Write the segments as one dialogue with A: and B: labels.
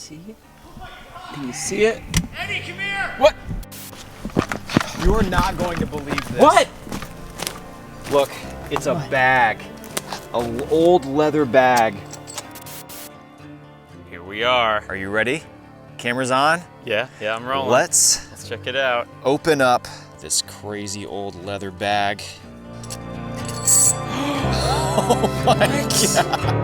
A: see it? Can you see it?
B: Eddie, come here!
A: What?
C: You are not going to believe this.
A: What?
C: Look, it's a bag. An old leather bag.
B: Here we are.
C: Are you ready? Camera's on?
B: Yeah, I'm rolling.
C: Let's
B: check it out.
C: open up this crazy old leather bag. Oh my God.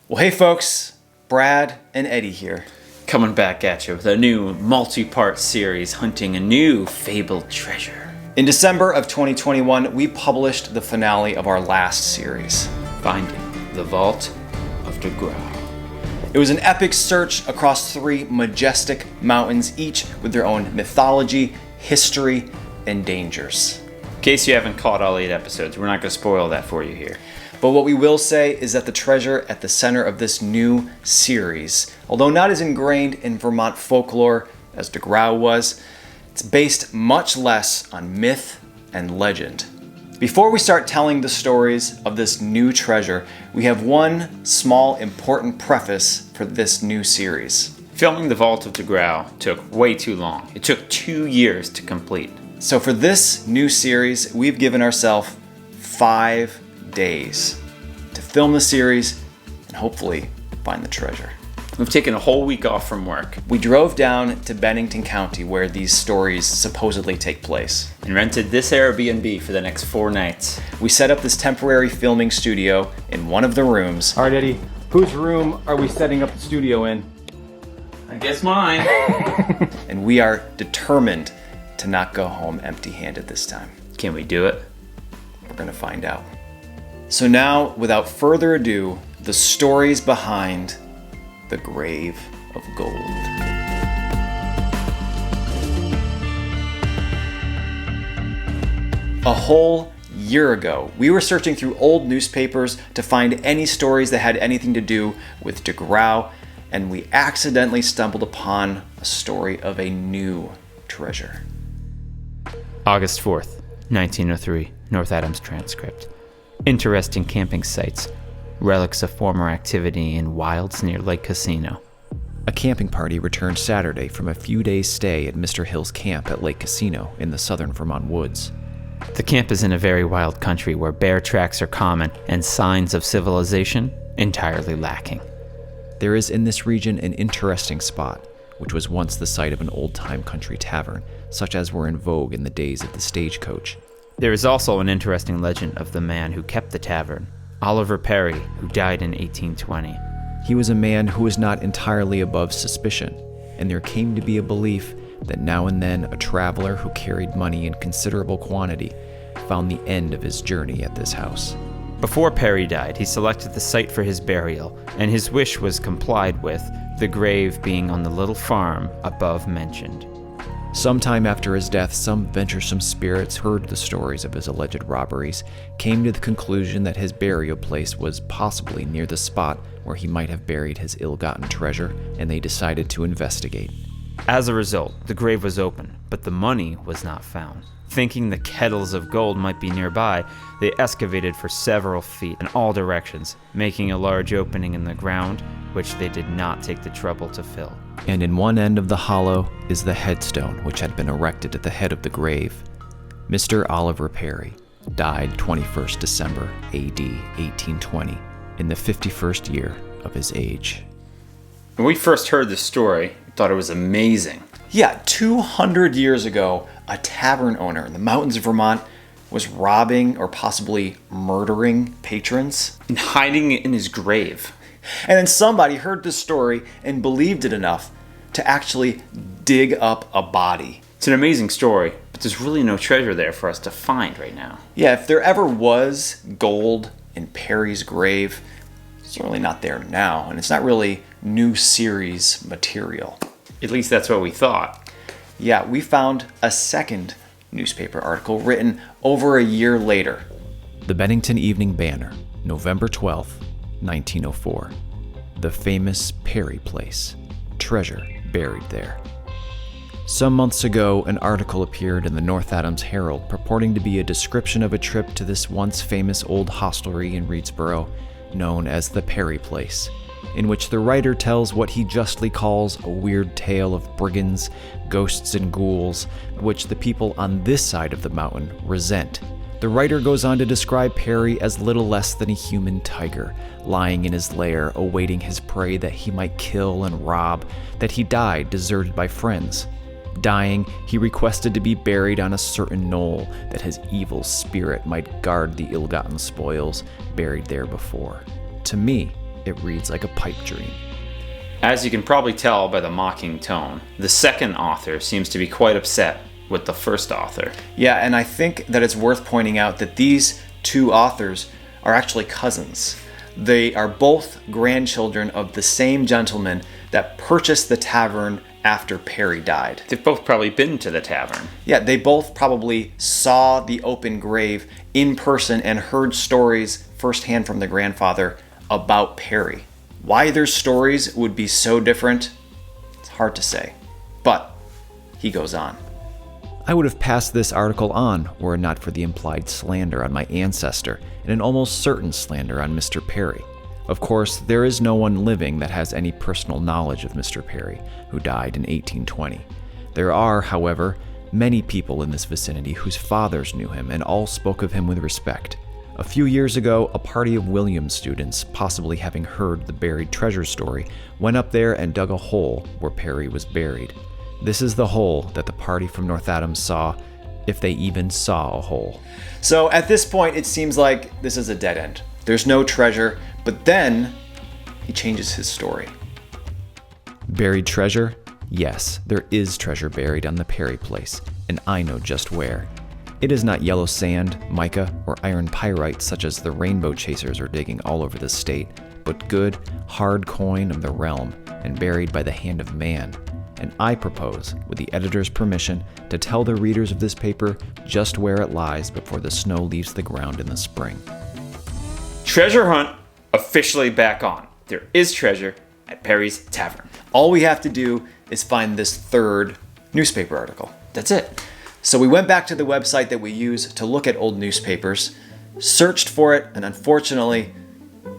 C: Well, hey folks, Brad and Eddie here.
A: Coming back at you with a new multi-part series hunting a new fabled treasure.
C: In December of 2021, we published the finale of our last series.
A: Finding the Vault of De Grau.
C: It was an epic search across 3 majestic mountains, each with their own mythology, history, and dangers.
A: In case you haven't caught all 8 episodes, we're not going to spoil that for you here.
C: But what we will say is that the treasure at the center of this new series, although not as ingrained in Vermont folklore as De Grau was, it's based much less on myth and legend. Before we start telling the stories of this new treasure, we have one small important preface for this new series.
A: Filming the Vault of De Grau took way too long. It took 2 years to complete.
C: So for this new series, we've given ourselves 5 days to film the series and hopefully find the treasure.
A: We've taken a whole week off from work
C: We drove down to Bennington County where these stories supposedly take place.
A: and rented this Airbnb for the next 4 nights.
C: We set up this temporary filming studio in one of the rooms.
D: All right, Eddie, whose room are we setting up the studio in?
A: I guess mine.
C: And we are determined to not go home empty-handed this time.
A: Can we do it?
C: We're gonna find out. So now, without further ado, the stories behind the Grave of Gold. A whole year ago, we were searching through old newspapers to find any stories that had anything to do with De Grau, and we accidentally stumbled upon a story of a new treasure.
A: August 4th, 1903, North Adams transcript. Interesting camping sites. Relics of former activity in wilds near Lake Casino.
E: A camping party returned Saturday from a few days' stay at Mr. Hill's camp at Lake Casino in the southern Vermont woods.
A: The camp is in a very wild country where bear tracks are common and signs of civilization entirely lacking.
E: There is in this region an interesting spot, which was once the site of an old-time country tavern, such as were in vogue in the days of the stagecoach.
A: There is also an interesting legend of the man who kept the tavern, Oliver Perry, who died in 1820.
E: He was a man who was not entirely above suspicion, and there came to be a belief that now and then a traveler who carried money in considerable quantity found the end of his journey at this house.
A: Before Perry died, he selected the site for his burial, and his wish was complied with, the grave being on the little farm above mentioned.
E: Sometime after his death, some venturesome spirits heard the stories of his alleged robberies, came to the conclusion that his burial place was possibly near the spot where he might have buried his ill-gotten treasure, and they decided to investigate.
A: As a result, the grave was open, but the money was not found. Thinking the kettles of gold might be nearby, they excavated for several feet in all directions, making a large opening in the ground, which they did not take the trouble to fill.
E: And in one end of the hollow is the headstone which had been erected at the head of the grave. Mr. Oliver Perry died 21st December AD 1820 in the 51st year of his age.
A: When we first heard this story, we thought it was amazing.
C: Yeah, 200 years ago, a tavern owner in the mountains of Vermont was robbing or possibly murdering patrons.
A: And hiding it in his grave.
C: And then somebody heard this story and believed it enough to actually dig up a body.
A: It's an amazing story, but there's really no treasure there for us to find right now.
C: Yeah, if there ever was gold in Perry's grave, it's certainly not there now, and it's not really new series material.
A: At least that's what we thought.
C: Yeah, we found a second newspaper article written over a year later.
E: The Bennington Evening Banner, November 12th, 1904. The famous Perry Place. Treasure buried there. Some months ago, an article appeared in the North Adams Herald purporting to be a description of a trip to this once famous old hostelry in Reedsboro known as the Perry Place, in which the writer tells what he justly calls a weird tale of brigands, ghosts, and ghouls, which the people on this side of the mountain resent. The writer goes on to describe Perry as little less than a human tiger, lying in his lair awaiting his prey that he might kill and rob, that he died deserted by friends. Dying, he requested to be buried on a certain knoll, that his evil spirit might guard the ill-gotten spoils buried there before. To me, it reads like a pipe dream.
A: As you can probably tell by the mocking tone, the second author seems to be quite upset with the first author.
C: Yeah, and I think that it's worth pointing out that these two authors are actually cousins. They are both grandchildren of the same gentleman that purchased the tavern after Perry died.
A: They've both probably been to the tavern.
C: Yeah, they both probably saw the open grave in person and heard stories firsthand from the grandfather about Perry. Why their stories would be so different, it's hard to say. But he goes on.
E: I would have passed this article on were it not for the implied slander on my ancestor and an almost certain slander on Mr. Perry. Of course, there is no one living that has any personal knowledge of Mr. Perry, who died in 1820. There are, however, many people in this vicinity whose fathers knew him and all spoke of him with respect. A few years ago, a party of Williams students, possibly having heard the buried treasure story, went up there and dug a hole where Perry was buried. This is the hole that the party from North Adams saw, if they even saw a hole.
C: So at this point, it seems like this is a dead end. There's no treasure, but then he changes his story.
E: Buried treasure? Yes, there is treasure buried on the Perry Place, and I know just where. It is not yellow sand, mica, or iron pyrite such as the rainbow chasers are digging all over the state, but good, hard coin of the realm and buried by the hand of man. And I propose, with the editor's permission, to tell the readers of this paper just where it lies before the snow leaves the ground in the spring.
A: Treasure hunt officially back on. There is treasure at Perry's Tavern.
C: All we have to do is find this third newspaper article.
A: That's it.
C: So we went back to the website that we use to look at old newspapers, searched for it, and unfortunately,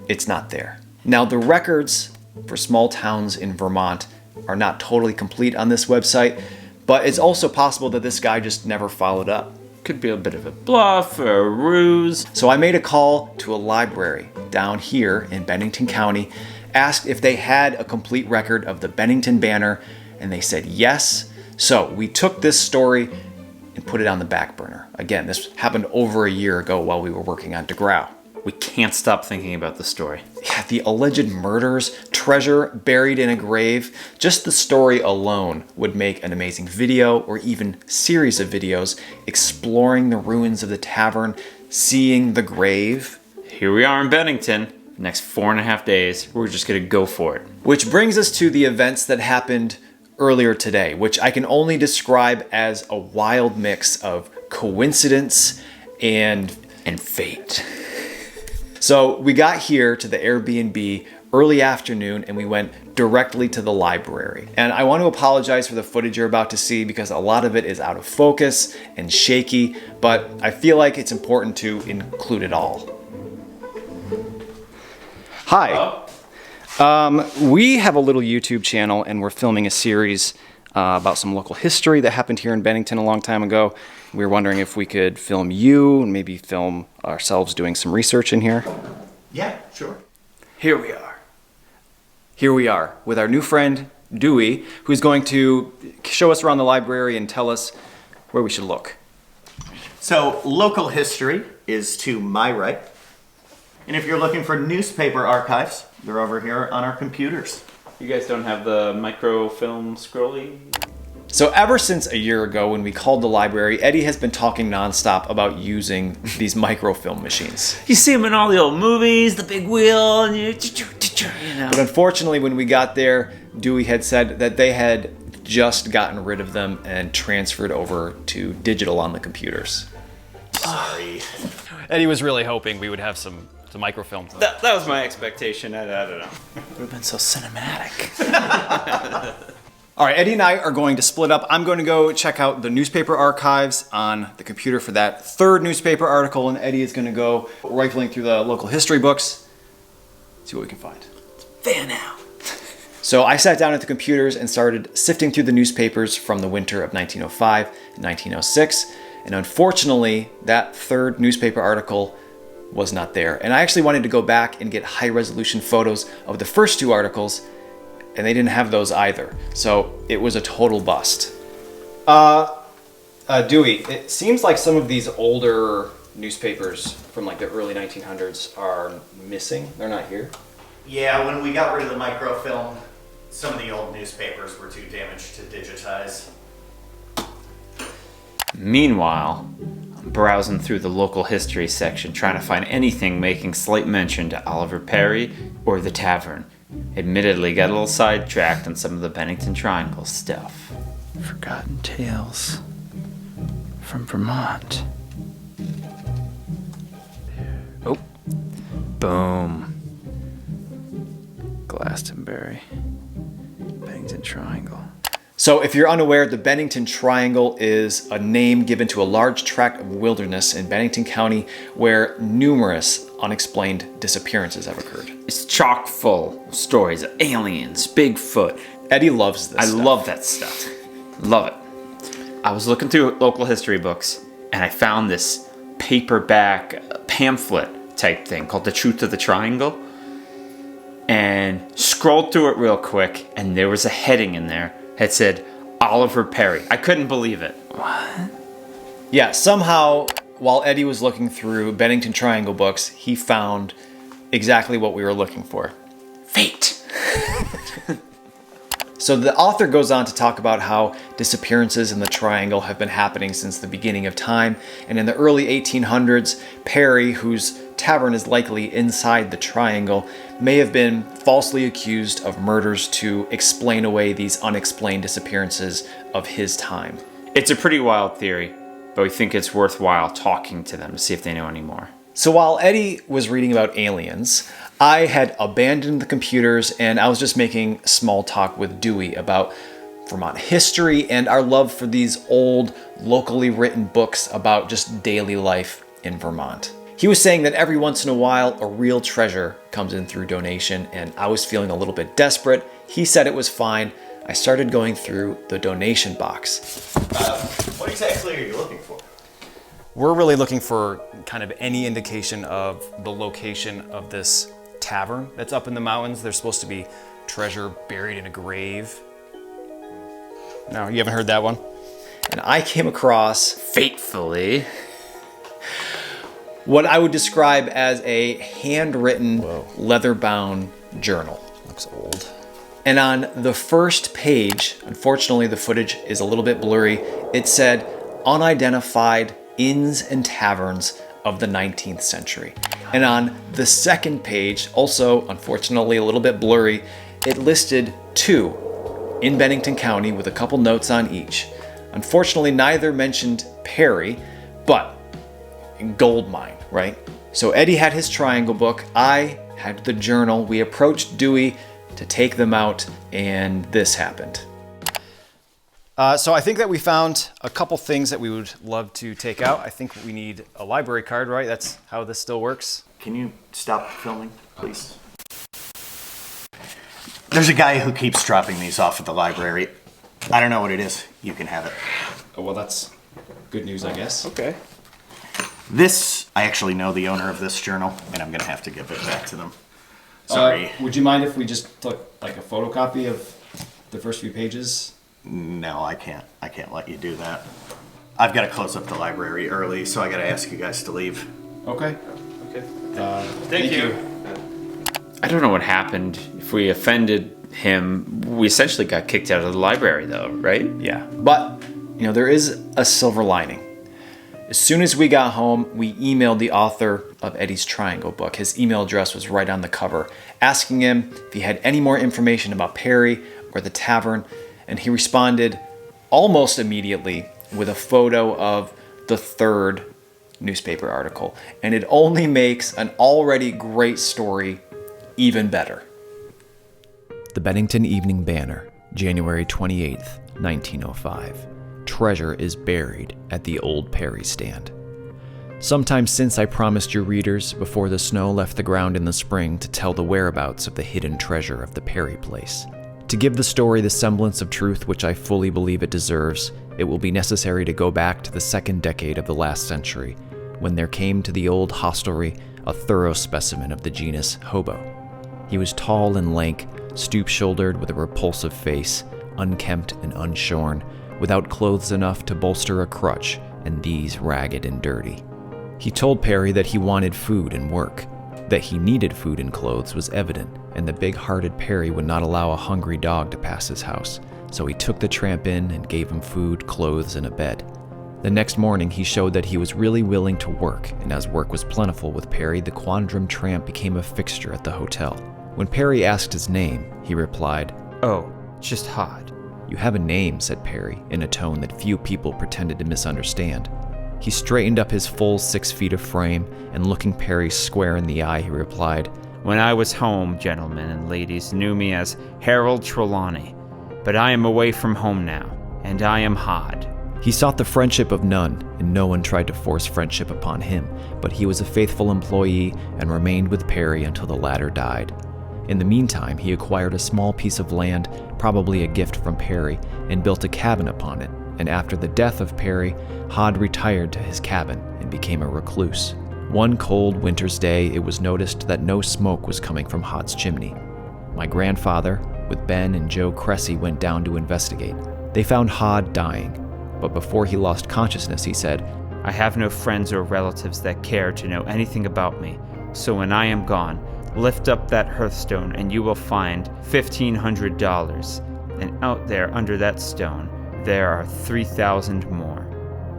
C: it's not there. Now, the records for small towns in Vermont are not totally complete on this website, but it's also possible that this guy just never followed up.
A: Could be a bit of a bluff or a ruse.
C: So I made a call to a library down here in Bennington County, asked if they had a complete record of the Bennington Banner, and they said yes. So we took this story and put it on the back burner. Again, this happened over a year ago while we were working on DeGrau.
A: We can't stop thinking about the story.
C: Yeah, the alleged murders, treasure buried in a grave, just the story alone would make an amazing video or even series of videos exploring the ruins of the tavern, seeing the grave.
A: Here we are in Bennington. Next 4.5 days, we're just gonna go for it.
C: Which brings us to the events that happened earlier today, which I can only describe as a wild mix of coincidence and fate. So we got here to the Airbnb early afternoon and we went directly to the library. And I want to apologize for the footage you're about to see because a lot of it is out of focus and shaky, but I feel like it's important to include it all. Hi. We have a little YouTube channel and we're filming a series about some local history that happened here in Bennington a long time ago. We were wondering if we could film you and maybe film ourselves doing some research in here.
F: Yeah, sure.
C: Here we are. Here we are with our new friend, Dewey, who's going to show us around the library and tell us where we should look.
F: So, local history is to my right. And if you're looking for newspaper archives, they're over here on our computers.
A: You guys don't have the microfilm scrolly?
C: So ever since a year ago when we called the library, Eddie has been talking nonstop about using these microfilm machines.
A: You see them in all the old movies, the big wheel, and you know.
C: But unfortunately, when we got there, Dewey had said that they had just gotten rid of them and transferred over to digital on the computers.
F: Sorry.
D: Eddie was really hoping we would have some microfilm.
A: That was my expectation. I don't know.
F: Would have been so cinematic.
C: All right, Eddie and I are going to split up. I'm going to go check out the newspaper archives on the computer for that third newspaper article, and Eddie is going to go rifling through the local history books. see what we can find.
A: There now.
C: So I sat down at the computers and started sifting through the newspapers from the winter of 1905 and 1906. And unfortunately, that third newspaper article was not there. And I actually wanted to go back and get high-resolution photos of the first two articles, and they didn't have those either. So it was a total bust. Dewey, it seems like some of these older newspapers from like the early 1900s are missing. They're not here.
F: Yeah, when we got rid of the microfilm, some of the old newspapers were too damaged to digitize.
A: Meanwhile, I'm browsing through the local history section trying to find anything making slight mention to Oliver Perry or the tavern. Admittedly, got a little sidetracked on some of the Bennington Triangle stuff. Forgotten tales from Vermont. Oh, boom. Glastonbury, Bennington Triangle.
C: So if you're unaware, the Bennington Triangle is a name given to a large tract of wilderness in Bennington County where numerous unexplained disappearances have occurred.
A: It's chock full of stories of aliens, Bigfoot.
C: Eddie loves this
A: I
C: stuff.
A: love that stuff. Love it. I was looking through local history books and I found this paperback pamphlet type thing called The Truth of the Triangle. And scrolled through it real quick, and there was a heading in there that said Oliver Perry. I couldn't believe it. What?
C: Yeah, somehow, while Eddie was looking through Bennington Triangle books, he found exactly what we were looking for.
A: Fate.
C: So the author goes on to talk about how disappearances in the Triangle have been happening since the beginning of time, and in the early 1800s, Perry, whose tavern is likely inside the Triangle, may have been falsely accused of murders to explain away these unexplained disappearances of his time.
A: It's a pretty wild theory, but we think it's worthwhile talking to them to see if they know any more.
C: So while Eddie was reading about aliens, I had abandoned the computers and I was just making small talk with Dewey about Vermont history and our love for these old, locally written books about just daily life in Vermont. He was saying that every once in a while, a real treasure comes in through donation, and I was feeling a little bit desperate. He said it was fine. I started going through the donation box.
F: What exactly are you looking for?
E: We're really looking for kind of any indication of the location of this tavern that's up in the mountains. There's supposed to be treasure buried in a grave. No, you haven't heard that one?
C: And I came across
A: Fatefully.
C: what I would describe as a handwritten, leather-bound journal.
E: Looks old.
C: And on the first page, unfortunately the footage is a little bit blurry, it said unidentified inns and taverns of the 19th century. And on the second page, also unfortunately a little bit blurry, it listed 2 in Bennington County with a couple notes on each. Unfortunately, neither mentioned Perry, but gold mine, right? So Eddie had his triangle book, I had the journal. We approached Dewey to take them out, and this happened.
E: So I think that we found a couple things that we would love to take out. I think we need a library card, right? That's how this still works.
F: Can you stop filming, please? There's a guy who keeps dropping these off at the library. I don't know what it is. You can have it.
C: Oh, well, that's good news, I guess.
E: Okay.
F: This, I actually know the owner of this journal, and I'm going to have to give it back to them. Sorry.
C: Would you mind if we just took like a photocopy of the first few pages?
F: No, I can't. I can't let you do that. I've got to close up the library early, so I got to ask you guys to leave.
C: Okay.
B: Okay.
C: Thank you.
A: I don't know what happened. If we offended him, we essentially got kicked out of the library though, right?
C: Yeah. But, you know, there is a silver lining. As soon as we got home, we emailed the author of Eddie's Triangle book. His email address was right on the cover, asking him if he had any more information about Perry or the tavern, and he responded almost immediately with a photo of the third newspaper article. And it only makes an already great story even better.
E: The Bennington Evening Banner, January 28th, 1905. Treasure is buried at the old Perry stand. Sometime since I promised your readers, before the snow left the ground in the spring, to tell the whereabouts of the hidden treasure of the Perry place. To give the story the semblance of truth which I fully believe it deserves, it will be necessary to go back to the second decade of the last century, when there came to the old hostelry a thorough specimen of the genus hobo. He was tall and lank, stoop-shouldered with a repulsive face, unkempt and unshorn, without clothes enough to bolster a crutch, and these ragged and dirty. He told Perry that he wanted food and work. That he needed food and clothes was evident, and the big-hearted Perry would not allow a hungry dog to pass his house, so he took the tramp in and gave him food, clothes, and a bed. The next morning he showed that he was really willing to work, and as work was plentiful with Perry, the quondam tramp became a fixture at the hotel. When Perry asked his name, he replied,
A: "Oh, just Hod."
E: "You have a name," said Perry, in a tone that few people pretended to misunderstand. He straightened up his full 6 feet of frame, and looking Perry square in the eye, he replied,
A: "When I was home, gentlemen and ladies knew me as Harold Trelawney, but I am away from home now, and I am Hod."
E: He sought the friendship of none, and no one tried to force friendship upon him, but he was a faithful employee and remained with Perry until the latter died. In the meantime, he acquired a small piece of land, probably a gift from Perry, and built a cabin upon it, and after the death of Perry, Hod retired to his cabin and became a recluse. One cold winter's day, it was noticed that no smoke was coming from Hod's chimney. My grandfather, with Ben and Joe Cressy, went down to investigate. They found Hod dying, but before he lost consciousness, he said,
A: "I have no friends or relatives that care to know anything about me, so when I am gone, lift up that hearthstone and you will find $1,500, and out there under that stone, there are 3,000 more.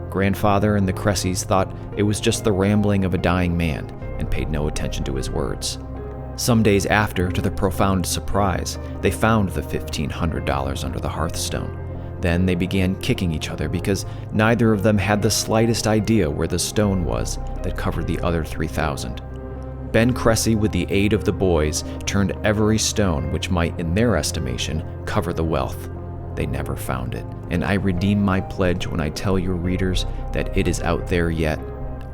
E: Grandfather and the Cressys thought it was just the rambling of a dying man and paid no attention to his words. Some days after, to their profound surprise, they found the $1,500 under the hearthstone. Then they began kicking each other because neither of them had the slightest idea where the stone was that covered the other 3,000. Ben Cressy, with the aid of the boys, turned every stone which might, in their estimation, cover the wealth. They never found it, and I redeem my pledge when I tell your readers that it is out there yet,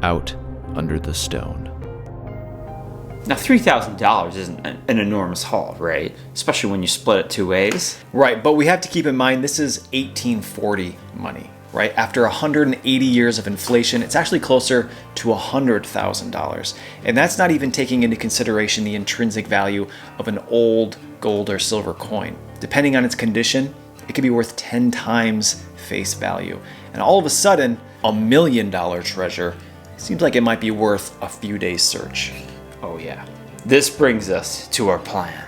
E: out under the stone.
A: Now, $3,000 isn't an enormous haul, right? Especially when you split it 2 ways.
C: Right, but we have to keep in mind this is 1840 money, right? After 180 years of inflation, it's actually closer to $100,000. And that's not even taking into consideration the intrinsic value of an old gold or silver coin. Depending on its condition, it could be worth 10 times face value. And all of a sudden, $1 million treasure seems like it might be worth a few days' search.
A: Oh yeah. This brings us to our plan.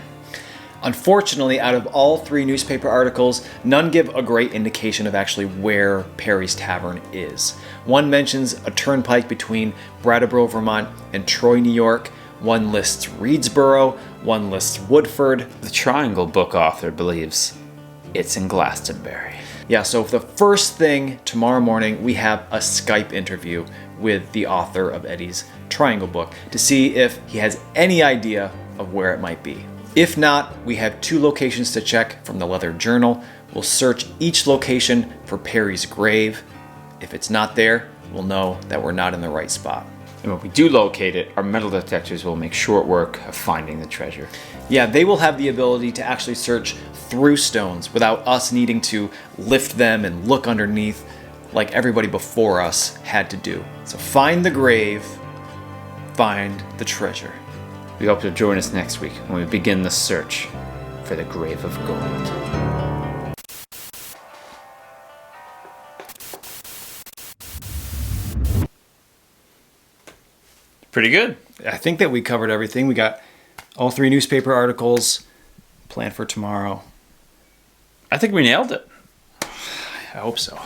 C: Unfortunately, out of all 3 newspaper articles, none give a great indication of actually where Perry's Tavern is. One mentions a turnpike between Brattleboro, Vermont and Troy, New York. One lists Reedsboro, one lists Woodford.
A: The Triangle book author believes it's in Glastonbury.
C: Yeah, so the first thing tomorrow morning, we have a Skype interview with the author of Eddie's Triangle book to see if he has any idea of where it might be. If not, we have 2 locations to check from the Leather Journal. We'll search each location for Perry's grave. If it's not there, we'll know that we're not in the right spot.
A: And when we do locate it, our metal detectors will make short work of finding the treasure.
C: Yeah, they will have the ability to actually search through stones without us needing to lift them and look underneath like everybody before us had to do. So find the grave, find the treasure.
A: We hope you'll join us next week when we begin the search for the Grave of Gold.
B: Pretty good.
C: I think that we covered everything. We got all 3 newspaper articles planned for tomorrow.
B: I think we nailed it.
C: I hope so.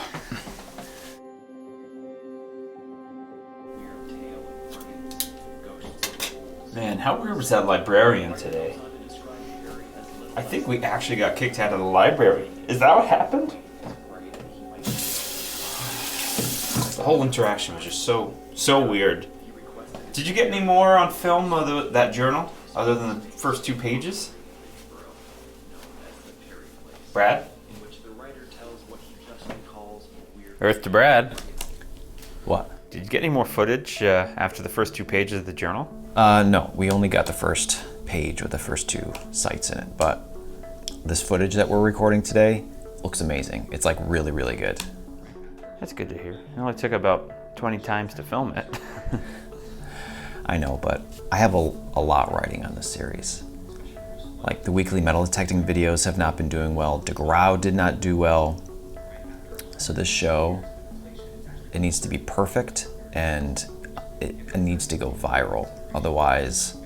A: Man, how weird was that librarian today? I think we actually got kicked out of the library. Is that what happened? The whole interaction was just so weird. Did you get any more on film of that journal, other than the first 2 pages? Brad?
B: Earth to Brad.
E: What?
A: Did you get any more footage after the first 2 pages of the journal?
E: No, we only got the first page with the first 2 sites in it, but this footage that we're recording today looks amazing. It's like really, really good.
A: That's good to hear. It only took about 20 times to film it.
E: I know, but I have a lot riding on this series. Like, the weekly metal detecting videos have not been doing well. DeGrau did not do well. So this show, it needs to be perfect, and it needs to go viral. Otherwise,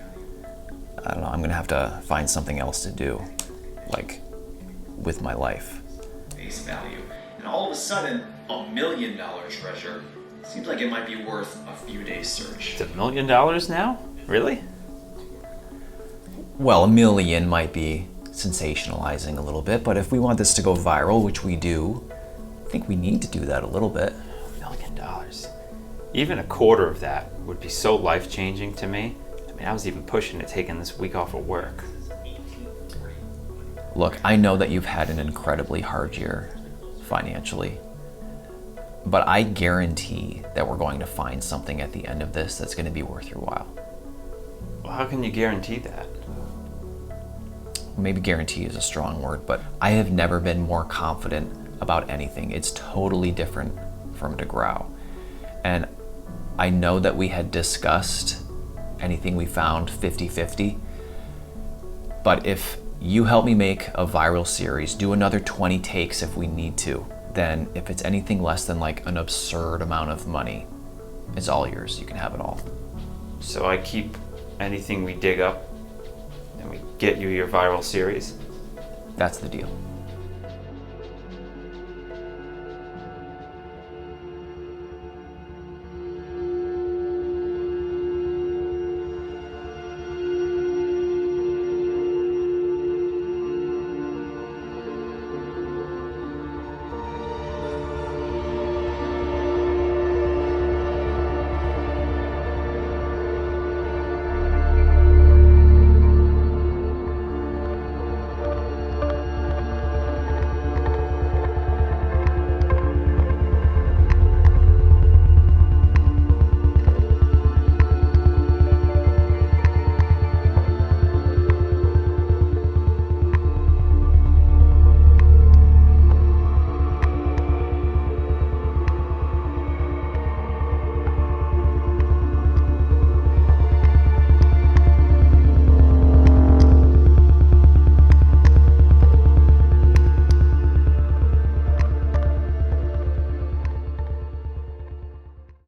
E: I don't know, I'm gonna have to find something else to do, like, with my life.
C: Face value. And all of a sudden, $1 million treasure seems like it might be worth a few days' search.
A: It's $1 million now? Really?
E: Well, $1 million might be sensationalizing a little bit, but if we want this to go viral, which we do, I think we need to do that a little bit.
A: $1 million. Even a quarter of that would be so life-changing to me. I mean, I was even pushing it, taking this week off of work.
E: Look, I know that you've had an incredibly hard year financially, but I guarantee that we're going to find something at the end of this that's going to be worth your while.
A: Well, how can you guarantee that?
E: Maybe guarantee is a strong word, but I have never been more confident about anything. It's totally different from DeGrau. And I know that we had discussed anything we found 50-50, but if you help me make a viral series, do another 20 takes if we need to, then if it's anything less than like an absurd amount of money, it's all yours. You can have it all.
A: So I keep anything we dig up, and we get you your viral series?
E: That's the deal.